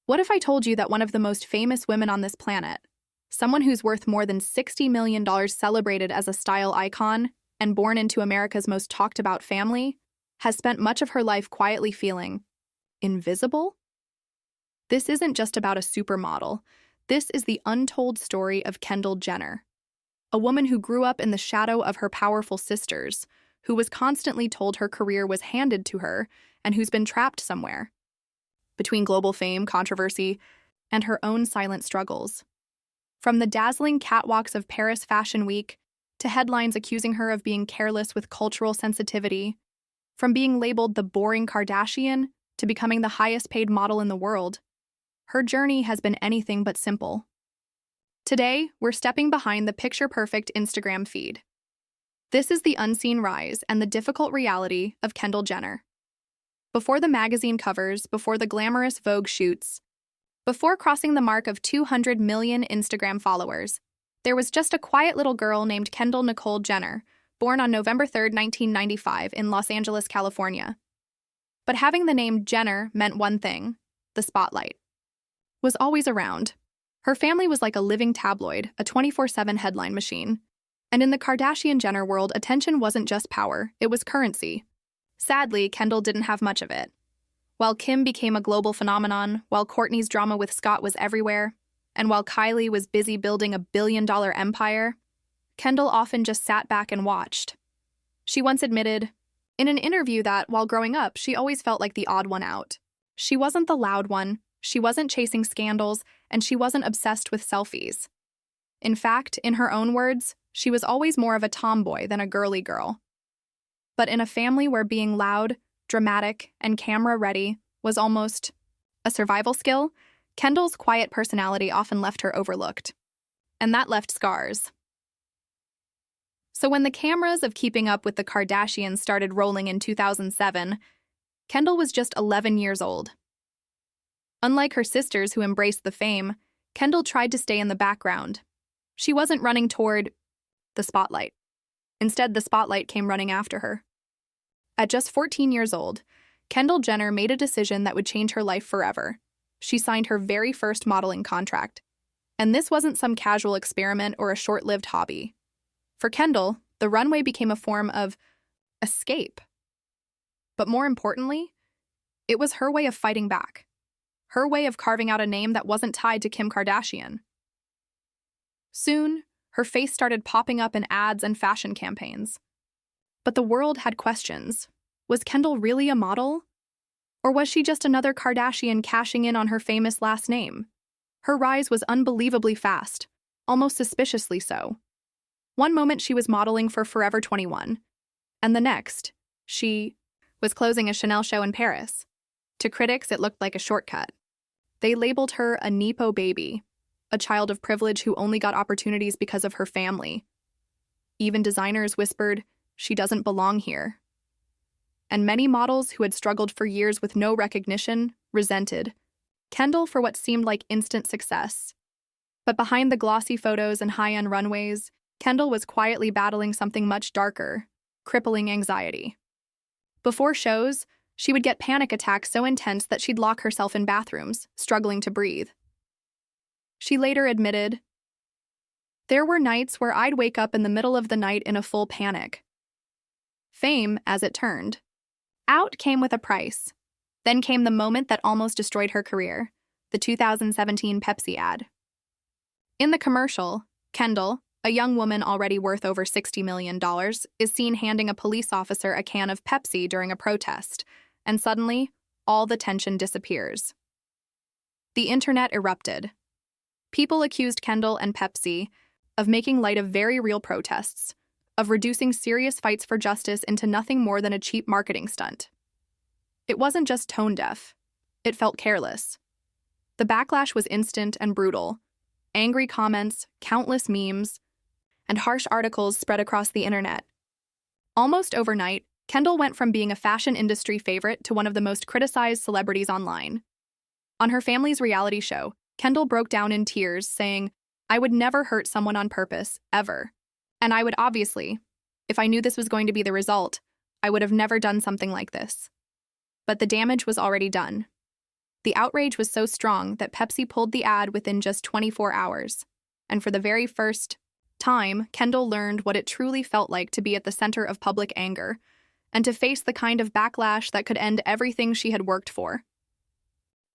What if I told you that one of the most famous women on this planet, someone who's worth more than $60 million, celebrated as a style icon and born into America's most talked about family, has spent much of her life quietly feeling invisible? This isn't just about a supermodel. This is the untold story of Kendall Jenner, a woman who grew up in the shadow of her powerful sisters, who was constantly told her career was handed to her, and who's been trapped somewhere between global fame, controversy, and her own silent struggles. From the dazzling catwalks of Paris Fashion Week to headlines accusing her of being careless with cultural sensitivity, from being labeled the boring Kardashian to becoming the highest-paid model in the world, her journey has been anything but simple. Today, we're stepping behind the picture-perfect Instagram feed. This is the unseen rise and the difficult reality of Kendall Jenner. Before the magazine covers, before the glamorous Vogue shoots, before crossing the mark of 200 million Instagram followers, there was just a quiet little girl named Kendall Nicole Jenner, born on November 3, 1995, in Los Angeles, California. But having the name Jenner meant one thing: the spotlight was always around. Her family was like a living tabloid, a 24/7 headline machine. And in the Kardashian-Jenner world, attention wasn't just power, it was currency. Sadly, Kendall didn't have much of it. While Kim became a global phenomenon, while Kourtney's drama with Scott was everywhere, and while Kylie was busy building a billion-dollar empire, Kendall often just sat back and watched. She once admitted in an interview that, while growing up, she always felt like the odd one out. She wasn't the loud one, she wasn't chasing scandals, and she wasn't obsessed with selfies. In fact, in her own words, she was always more of a tomboy than a girly girl. But in a family where being loud, dramatic, and camera-ready was almost a survival skill, Kendall's quiet personality often left her overlooked. And that left scars. So when the cameras of Keeping Up with the Kardashians started rolling in 2007, Kendall was just 11 years old. Unlike her sisters who embraced the fame, Kendall tried to stay in the background. She wasn't running toward the spotlight. Instead, the spotlight came running after her. At just 14 years old, Kendall Jenner made a decision that would change her life forever. She signed her very first modeling contract. And this wasn't some casual experiment or a short-lived hobby. For Kendall, the runway became a form of escape. But more importantly, it was her way of fighting back. Her way of carving out a name that wasn't tied to Kim Kardashian. Soon, her face started popping up in ads and fashion campaigns. But the world had questions. Was Kendall really a model? Or was she just another Kardashian cashing in on her famous last name? Her rise was unbelievably fast, almost suspiciously so. One moment she was modeling for Forever 21, and the next, she was closing a Chanel show in Paris. To critics, it looked like a shortcut. They labeled her a Nepo baby, a child of privilege who only got opportunities because of her family. Even designers whispered, "She doesn't belong here." And many models who had struggled for years with no recognition resented Kendall for what seemed like instant success. But behind the glossy photos and high-end runways, Kendall was quietly battling something much darker: crippling anxiety. Before shows, she would get panic attacks so intense that she'd lock herself in bathrooms, struggling to breathe. She later admitted, "There were nights where I'd wake up in the middle of the night in a full panic." Fame, as it turned out, came with a price. Then came the moment that almost destroyed her career: the 2017 Pepsi ad. In the commercial, Kendall, a young woman already worth over $60 million, is seen handing a police officer a can of Pepsi during a protest, and suddenly, all the tension disappears. The internet erupted. People accused Kendall and Pepsi of making light of very real protests, of reducing serious fights for justice into nothing more than a cheap marketing stunt. It wasn't just tone-deaf. It felt careless. The backlash was instant and brutal. Angry comments, countless memes, and harsh articles spread across the internet. Almost overnight, Kendall went from being a fashion industry favorite to one of the most criticized celebrities online. On her family's reality show, Kendall broke down in tears, saying, "I would never hurt someone on purpose, ever. And I would obviously, if I knew this was going to be the result, I would have never done something like this." But the damage was already done. The outrage was so strong that Pepsi pulled the ad within just 24 hours. And for the very first time, Kendall learned what it truly felt like to be at the center of public anger and to face the kind of backlash that could end everything she had worked for.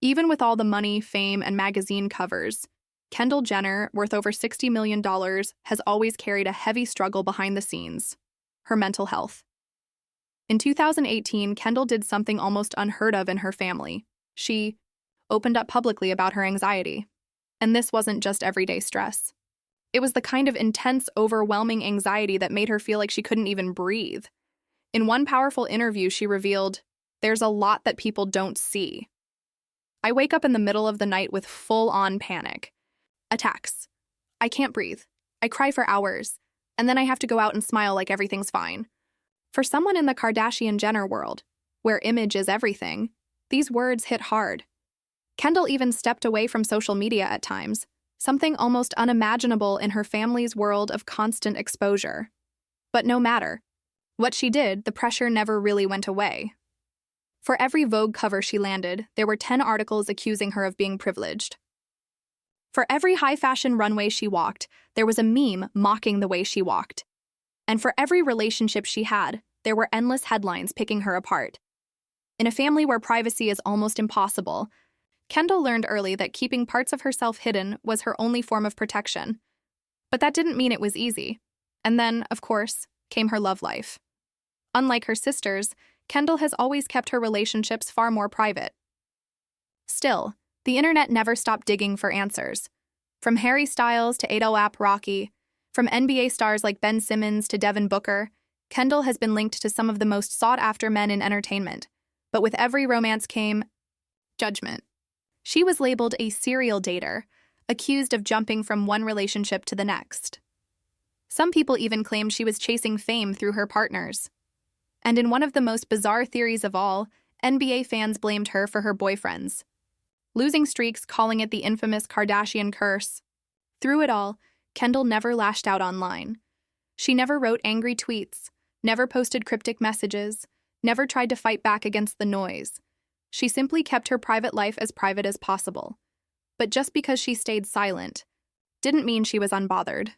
Even with all the money, fame, and magazine covers, Kendall Jenner, worth over $60 million, has always carried a heavy struggle behind the scenes: her mental health. In 2018, Kendall did something almost unheard of in her family. She opened up publicly about her anxiety. And this wasn't just everyday stress. It was the kind of intense, overwhelming anxiety that made her feel like she couldn't even breathe. In one powerful interview, she revealed, "There's a lot that people don't see. I wake up in the middle of the night with full-on panic attacks. I can't breathe. I cry for hours, and then I have to go out and smile like everything's fine." For someone in the Kardashian Jenner world, where image is everything, these words hit hard. Kendall even stepped away from social media at times, something almost unimaginable in her family's world of constant exposure. But no matter what she did, the pressure never really went away. For every Vogue cover she landed, there were 10 articles accusing her of being privileged. For every high-fashion runway she walked, there was a meme mocking the way she walked. And for every relationship she had, there were endless headlines picking her apart. In a family where privacy is almost impossible, Kendall learned early that keeping parts of herself hidden was her only form of protection. But that didn't mean it was easy. And then, of course, came her love life. Unlike her sisters, Kendall has always kept her relationships far more private. Still, the internet never stopped digging for answers. From Harry Styles to ASAP Rocky, from NBA stars like Ben Simmons to Devin Booker, Kendall has been linked to some of the most sought-after men in entertainment. But with every romance came judgment. She was labeled a serial dater, accused of jumping from one relationship to the next. Some people even claimed she was chasing fame through her partners. And in one of the most bizarre theories of all, NBA fans blamed her for her boyfriends. Losing streaks, calling it the infamous Kardashian curse. Through it all, Kendall never lashed out online. She never wrote angry tweets, never posted cryptic messages, never tried to fight back against the noise. She simply kept her private life as private as possible. But just because she stayed silent didn't mean she was unbothered.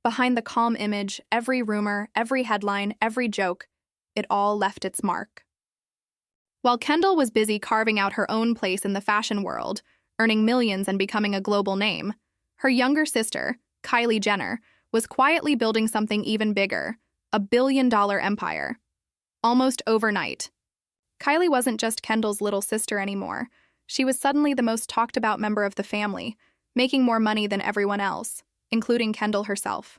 Behind the calm image, every rumor, every headline, every joke, it all left its mark. While Kendall was busy carving out her own place in the fashion world, earning millions and becoming a global name, her younger sister, Kylie Jenner, was quietly building something even bigger, a billion-dollar empire. Almost overnight. Kylie wasn't just Kendall's little sister anymore. She was suddenly the most talked-about member of the family, making more money than everyone else, including Kendall herself.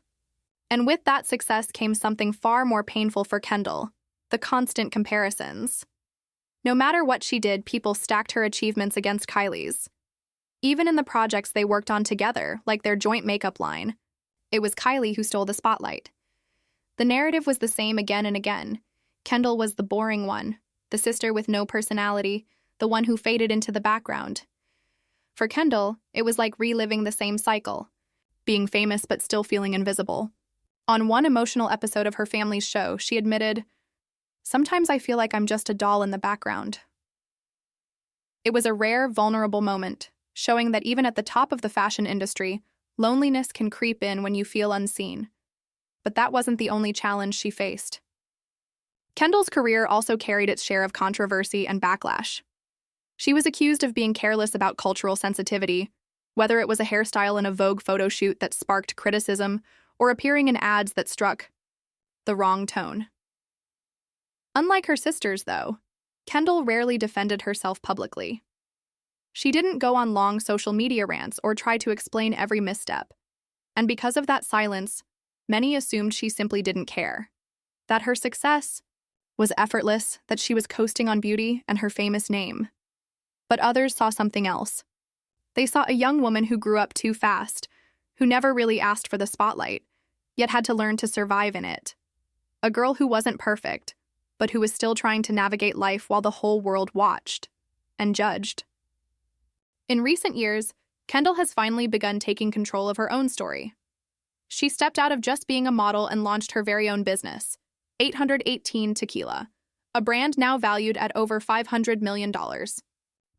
And with that success came something far more painful for Kendall: the constant comparisons. No matter what she did, people stacked her achievements against Kylie's. Even in the projects they worked on together, like their joint makeup line, it was Kylie who stole the spotlight. The narrative was the same again and again. Kendall was the boring one, the sister with no personality, the one who faded into the background. For Kendall, it was like reliving the same cycle, being famous but still feeling invisible. On one emotional episode of her family's show, she admitted, "Sometimes I feel like I'm just a doll in the background." It was a rare, vulnerable moment, showing that even at the top of the fashion industry, loneliness can creep in when you feel unseen. But that wasn't the only challenge she faced. Kendall's career also carried its share of controversy and backlash. She was accused of being careless about cultural sensitivity, whether it was a hairstyle in a Vogue photo shoot that sparked criticism or appearing in ads that struck the wrong tone. Unlike her sisters, though, Kendall rarely defended herself publicly. She didn't go on long social media rants or try to explain every misstep. And because of that silence, many assumed she simply didn't care, that her success was effortless, that she was coasting on beauty and her famous name. But others saw something else. They saw a young woman who grew up too fast, who never really asked for the spotlight, yet had to learn to survive in it. A girl who wasn't perfect, but who was still trying to navigate life while the whole world watched and judged. In recent years, Kendall has finally begun taking control of her own story. She stepped out of just being a model and launched her very own business, 818 Tequila, a brand now valued at over $500 million.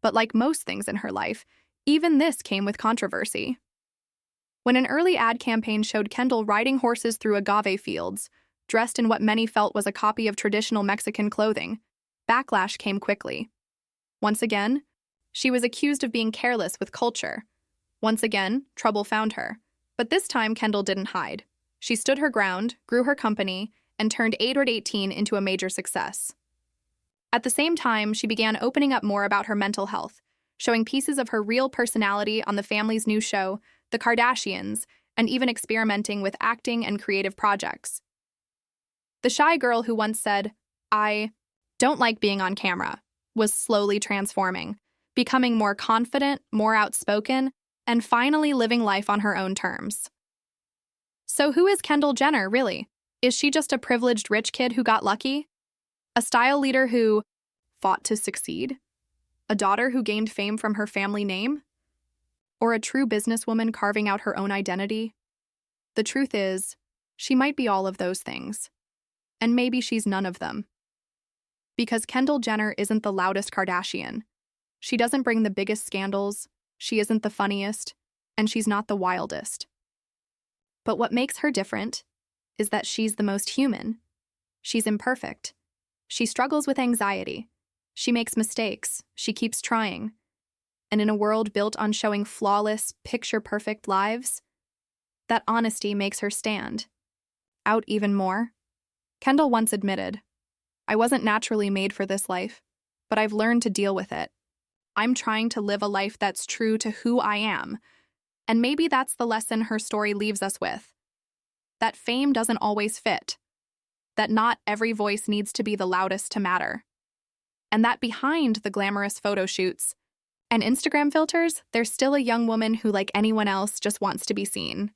But like most things in her life, even this came with controversy. When an early ad campaign showed Kendall riding horses through agave fields, dressed in what many felt was a copy of traditional Mexican clothing, backlash came quickly. Once again, she was accused of being careless with culture. Once again, trouble found her. But this time, Kendall didn't hide. She stood her ground, grew her company, and turned 18 into a major success. At the same time, she began opening up more about her mental health, showing pieces of her real personality on the family's new show, The Kardashians, and even experimenting with acting and creative projects. The shy girl who once said, "I don't like being on camera," was slowly transforming, becoming more confident, more outspoken, and finally living life on her own terms. So who is Kendall Jenner, really? Is she just a privileged rich kid who got lucky? A style leader who fought to succeed? A daughter who gained fame from her family name? Or a true businesswoman carving out her own identity? The truth is, she might be all of those things. And maybe she's none of them. Because Kendall Jenner isn't the loudest Kardashian. She doesn't bring the biggest scandals, she isn't the funniest, and she's not the wildest. But what makes her different is that she's the most human. She's imperfect. She struggles with anxiety. She makes mistakes. She keeps trying. And in a world built on showing flawless, picture-perfect lives, that honesty makes her stand out even more. Kendall once admitted, "I wasn't naturally made for this life, but I've learned to deal with it. I'm trying to live a life that's true to who I am." And maybe that's the lesson her story leaves us with. That fame doesn't always fit. That not every voice needs to be the loudest to matter. And that behind the glamorous photo shoots and Instagram filters, there's still a young woman who, like anyone else, just wants to be seen.